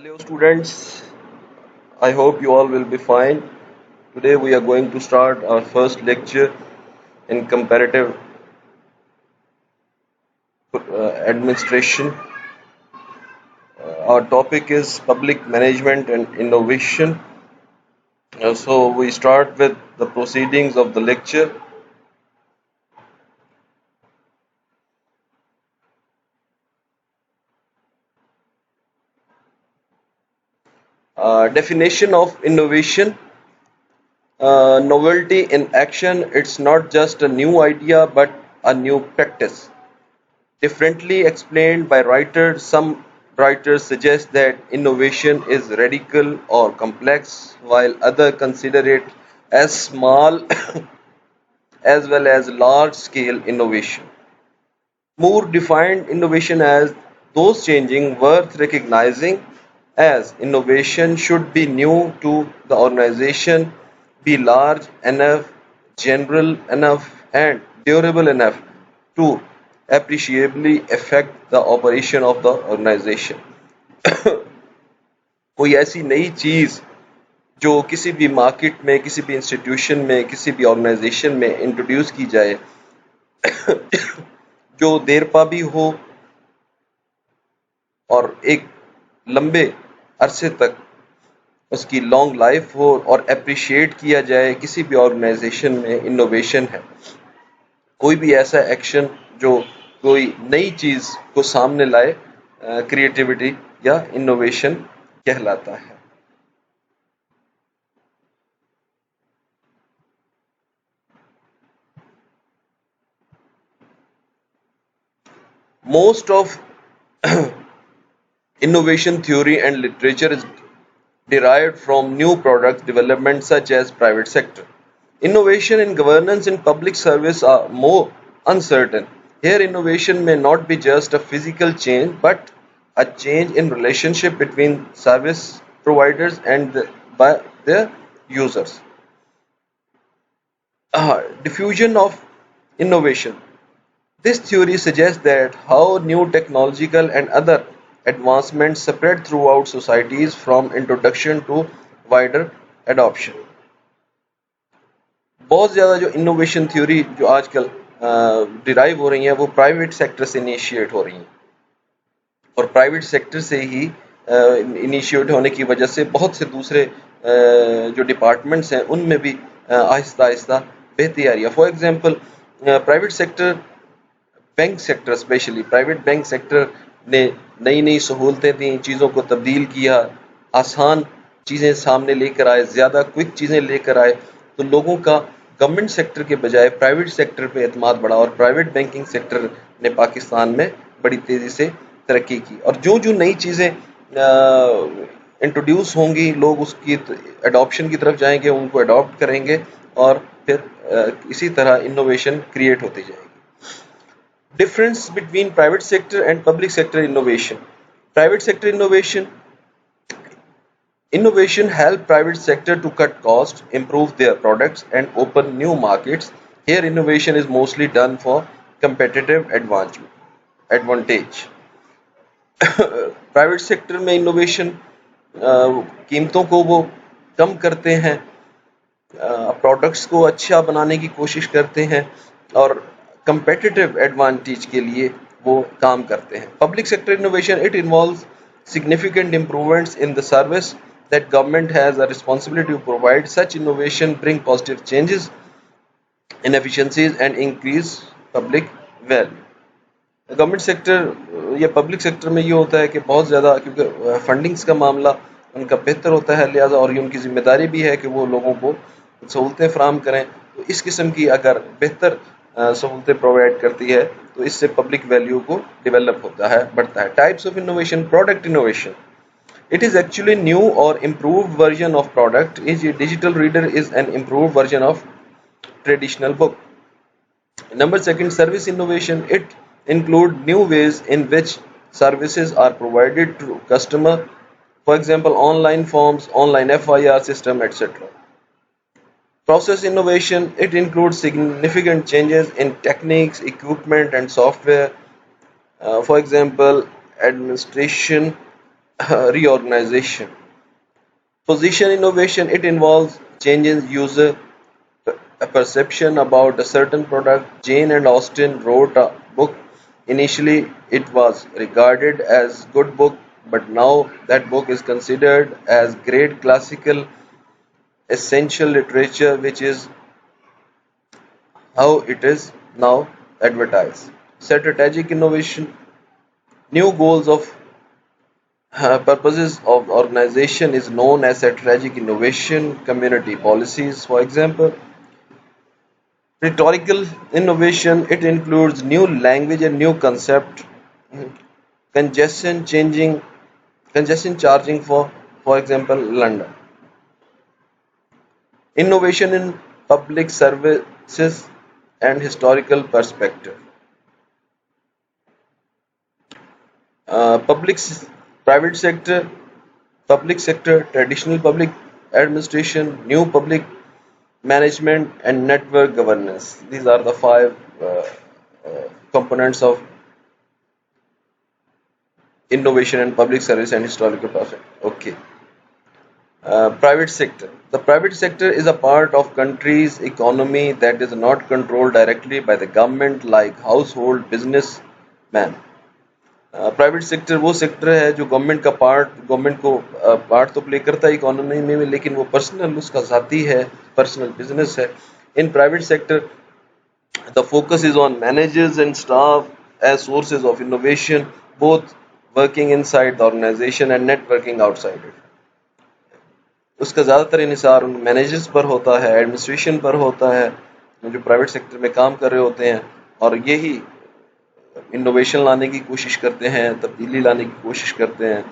Hello, students. I hope you all will be fine. Today, we are going to start our first lecture in comparative administration. Our topic is public management and innovation. So, we start with the proceedings of the lecture. Definition of innovation. Novelty in action. It's not just a new idea but a new practice. Differently explained by writers, some writers suggest that innovation is radical or complex, while others consider it as small as well as large scale innovation. Moore defined innovation as those changing worth recognizing as innovation should be new to the organization, be large enough, general enough, and durable enough to appreciably affect the operation of the organization. कोई ऐसी नई चीज जो किसी भी market में, किसी भी इंस्टीट्यूशन में, किसी भी ऑर्गेनाइजेशन में इंट्रोड्यूस की जाए, जो देरपा भी हो और एक लंबे अरसे तक उसकी लॉन्ग लाइफ हो और अप्रिशिएट किया जाए, किसी भी ऑर्गेनाइजेशन में इनोवेशन है। कोई भी ऐसा एक्शन जो कोई नई चीज को सामने लाए, क्रिएटिविटी या इनोवेशन कहलाता है। Most of innovation theory and literature is derived from new product development such as private sector. Innovation in governance and public service are more uncertain. Here innovation may not be just a physical change but a change in relationship between service providers and by their users. Diffusion of innovation. This theory suggests that how new technological and other advancements spread throughout societies from introduction to wider adoption. बहुत ज़्यादा जो innovation theory जो आजकल derive हो रही हैं वो private sector से इनिशिएट हो रही हैं और प्राइवेट सेक्टर से ही इनिशिएट होने की वजह से बहुत से दूसरे जो डिपार्टमेंट्स हैं उनमें भी आहिस्ता आहिस्ता बेहतरी आ रही है। For example private sector, bank sector, specially private bank sector ने नई नई सहूलतें दी, चीज़ों को तब्दील किया, आसान चीज़ें सामने लेकर आए, ज़्यादा क्विक चीज़ें लेकर आए, तो लोगों का गवर्नमेंट सेक्टर के बजाय प्राइवेट सेक्टर पे एतमाद बढ़ा और प्राइवेट बैंकिंग सेक्टर ने पाकिस्तान में बड़ी तेज़ी से तरक्की की। और जो जो नई चीज़ें इंट्रोड्यूस होंगी, लोग उसकी अडॉप्शन की तरफ जाएंगे, उनको अडॉप्ट करेंगे और फिर इसी तरह इनोवेशन क्रिएट होती जाएगी। Difference between private sector and public sector innovation. Private sector innovation help private sector to cut costs, improve their products and open new markets. Here innovation is mostly done for competitive advantage. Private sector में innovation कीमतों को वो कम करते हैं, products को अच्छा बनाने की कोशिश करते हैं और competitive advantage के लिए वो काम करते हैं। Public sector innovation, it involves significant improvements in the service that government has a responsibility to provide. Such innovation bring positive changes in efficiencies and increase public value. Government sector या public sector में ये होता है कि बहुत ज़्यादा, क्योंकि fundings का मामला उनका बेहतर होता है, लिहाजा और ये उनकी जिम्मेदारी भी है कि वो लोगों को सहूलतें फराहम करें। तो इस किस्म की अगर बेहतर सहूलतें प्रोवाइड करती है तो इससे पब्लिक वैल्यू को डेवलप होता है, बढ़ता है। Types of innovation. Product innovation, it is actually new or improved version of product. Each digital reader is an improved version of traditional book. Number second, service innovation. It include new ways in which services are provided to customer, for example online forms, online FIR system, etc. Process innovation, it includes significant changes in techniques, equipment and software, for example administration reorganization. Position innovation, it involves changing user perception about a certain product. Jane and Austen wrote a book. Initially, it was regarded as good book, but now that book is considered as great classical essential literature, which is how it is now advertised. Strategic innovation, new goals of purposes of organization is known as strategic innovation. Community policies, for example. Rhetorical innovation, it includes new language and new concept. Congestion changing, congestion charging, for example, London. Innovation in public services and historical perspective. Public, private sector, public sector, traditional public administration, new public management, and network governance. These are the five components of innovation in public service and historical perspective. Okay. Private sector. The private sector is a part of country's economy that is not controlled directly by the government, like household businessman. Private sector वो sector है जो government को part तो play करता है economy में, लेकिन वो पर्सनल उसका ज़ाती है, पर्सनल बिजनेस है. In private sector the focus is on managers and staff as sources of innovation, both working inside the organisation and networking outside it. उसका ज़्यादातर इन्हिसार उन मैनेजर्स पर होता है, एडमिनिस्ट्रेशन पर होता है, जो प्राइवेट सेक्टर में काम कर रहे होते हैं, और यही इनोवेशन लाने की कोशिश करते हैं, तब्दीली लाने की कोशिश करते हैं.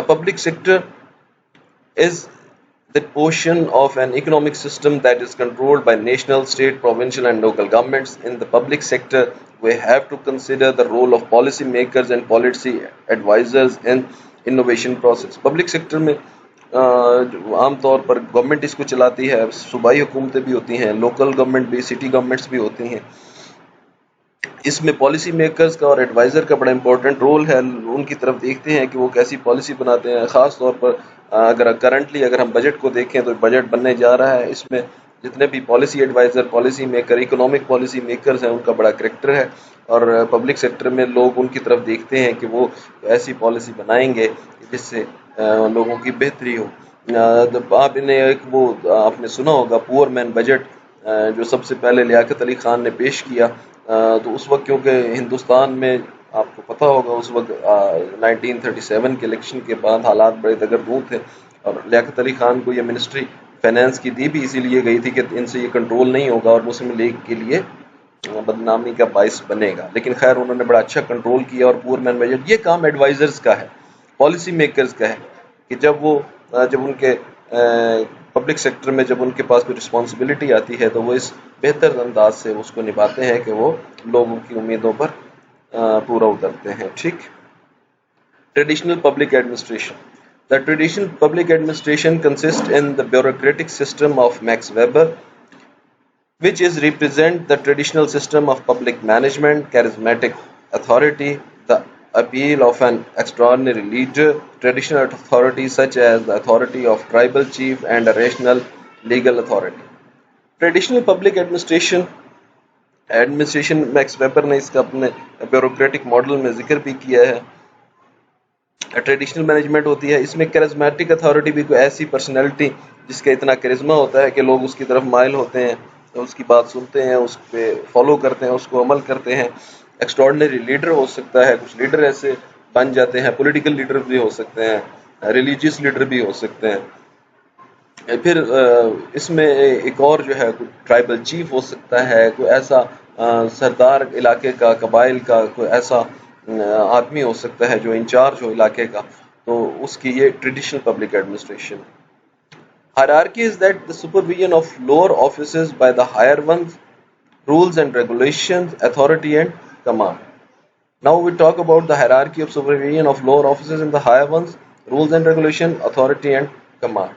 Public sector is the portion of an economic system that is controlled by national, state, provincial and local governments. In the public sector, we have to consider the role of policy makers and policy advisors in innovation process. Public sector में आम तौर पर government इसको चलाती है, सूबाई हुकूमतें भी होती हैं, लोकल गवर्नमेंट भी, सिटी गवर्नमेंट्स भी होती हैं. इसमें पॉलिसी मेकर्स का और एडवाइज़र का बड़ा इंपॉर्टेंट रोल है. उनकी तरफ देखते हैं कि वो कैसी पॉलिसी बनाते हैं. ख़ास तौर पर अगर करंटली अगर हम बजट को देखें तो बजट बनने जा रहा है, इसमें जितने भी policy advisor, policy maker, economic policy makers हैं, उनका बड़ा करैक्टर है. और पब्लिक सेक्टर में लोग उनकी तरफ देखते हैं कि वो ऐसी पॉलिसी बनाएंगे जिससे लोगों की बेहतरी हो. आपने एक वो आपने सुना होगा पुअर मैन बजट, जो सबसे पहले लियाकत अली खान ने पेश किया. तो उस वक्त क्योंकि हिंदुस्तान में आपको पता होगा उस वक्त 1937 के इलेक्शन के बाद हालात बड़े दगरदूर थे, और लियाकत अली खान को ये मिनिस्ट्री फाइनेंस की दी भी इसीलिए गई थी कि इनसे ये कंट्रोल नहीं होगा और मुस्लिम लीग के लिए बदनामी का बाइस बनेगा. लेकिन खैर उन्होंने बड़ा अच्छा कंट्रोल किया. और पुअर मैन बजट ये काम एडवाइज़र्स का है, पॉलिसी मेकर्स का है, कि जब उनके पब्लिक सेक्टर में जब उनके पास कोई रिस्पॉन्सिबिलिटी आती है तो वो इस बेहतर अंदाज से उसको निभाते हैं कि वो लोगों की उम्मीदों पर पूरा उतरते हैं. ठीक. Traditional public administration. The traditional public administration consist in the bureaucratic system of max weber, which is represent the traditional system of public management, charismatic authority, the appeal of an extraordinary leader, traditional authority such as the authority of tribal chief and a rational legal authority. Traditional public administration max weber ने इसका अपने bureaucratic model में जिक्र भी किया है. Traditional management होती है, इसमें कैरिज्मेटिक अथॉरिटी भी कोई ऐसी पर्सनैलिटी जिसका इतना करिश्मा होता है कि लोग उसकी तरफ माइल होते हैं, तो उसकी बात सुनते हैं, उस पर फॉलो करते हैं, उसको अमल करते हैं. एक्स्ट्रॉर्डिनरी लीडर हो सकता है, कुछ लीडर ऐसे बन जाते हैं, पॉलिटिकल लीडर भी हो सकते हैं, रिलीजियस लीडर भी हो सकते हैं. फिर इसमें एक और जो है कोई ट्राइबल चीफ हो सकता है, कोई ऐसा सरदार इलाके का, कबाइल का कोई ऐसा आदमी हो सकता है जो इंचार्ज हो इलाके का, तो उसकी ये traditional public administration. Hierarchy is that the supervision of lower offices by the higher ones, rules and regulations, authority and command. Now we talk about the hierarchy of supervision of lower offices and the higher ones, rules and regulation, authority and command.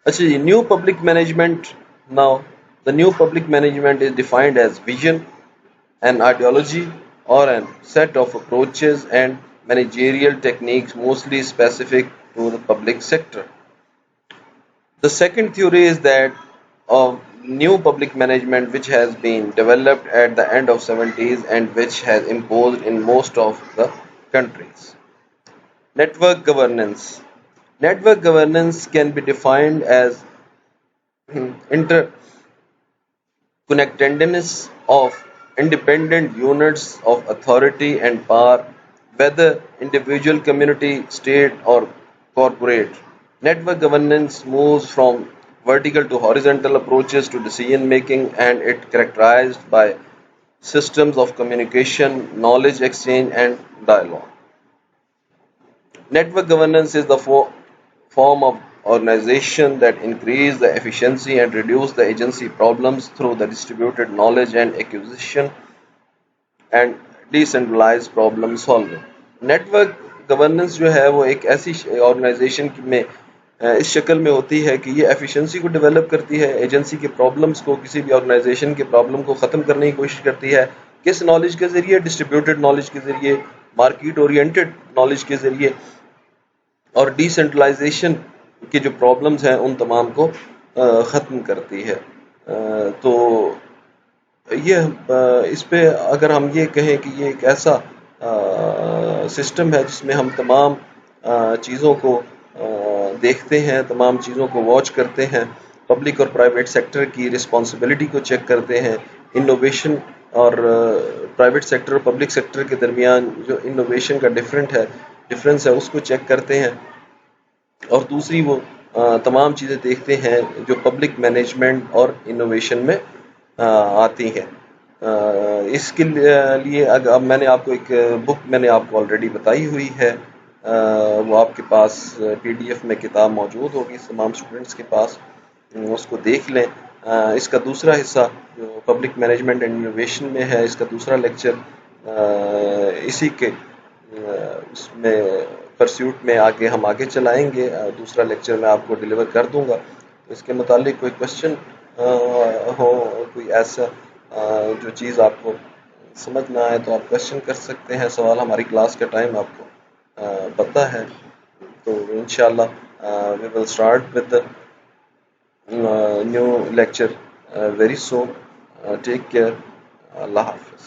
Actually, new public management. Now, the new public management is defined as vision, an ideology, or a set of approaches and managerial techniques mostly specific to the public sector. The second theory is that of new public management which has been developed at the end of 70s and which has imposed in most of the countries. Network governance. Network governance can be defined as interconnectedness of independent units of authority and power, whether individual, community, state, or corporate. Network governance moves from vertical to horizontal approaches to decision making, and it characterized by systems of communication, knowledge exchange, and dialogue. Network governance is the form of organization that increase the efficiency and reduce the agency problems through the distributed knowledge and acquisition and decentralized problem solving. Network governance जो है वो एक ऐसी organisation में इस शक्ल में होती है कि ये एफिशिएंसी को डेवलप करती है, एजेंसी के प्रॉब्लम्स को, किसी भी ऑर्गेनाइजेशन के प्रॉब्लम को ख़त्म करने की कोशिश करती है. किस नॉलेज के ज़रिए? डिस्ट्रीब्यूटेड नॉलेज के ज़रिए, मार्केट ओरिएंटेड नॉलेज के ज़रिए, और डिसेंट्रलाइजेशन के जो प्रॉब्लम्स हैं उन तमाम को ख़त्म करती है. तो ये इस पे अगर हम ये कहें कि ये एक ऐसा सिस्टम है जिसमें हम तमाम चीज़ों को देखते हैं, तमाम चीज़ों को वॉच करते हैं, पब्लिक और प्राइवेट सेक्टर की रिस्पॉन्सिबिलिटी को चेक करते हैं, इनोवेशन और प्राइवेट सेक्टर और पब्लिक सेक्टर के दरमियान जो इनोवेशन का डिफरेंस है उसको चेक करते हैं, और दूसरी वो तमाम चीज़ें देखते हैं जो पब्लिक मैनेजमेंट और इनोवेशन में आती हैं. इसके लिए अब मैंने आपको एक बुक मैंने आपको ऑलरेडी बताई हुई है, वो आपके पास PDF में किताब मौजूद होगी तमाम स्टूडेंट्स के पास, उसको देख लें. इसका दूसरा हिस्सा जो पब्लिक मैनेजमेंट एंड इनोवेशन में है, इसका दूसरा लेक्चर इसी के उसमें परस्यूट में हम आगे चलाएंगे. दूसरा लेक्चर मैं आपको डिलीवर कर दूंगा. तो इसके मुतालिक कोई क्वेश्चन हो, कोई ऐसा जो चीज़ आपको समझ ना आए तो आप क्वेश्चन कर सकते हैं. सवाल हमारी क्लास का टाइम आपको पता है, तो इंशाल्लाह we will start with the new lecture very soon. Take care. अल्लाह हाफिज़.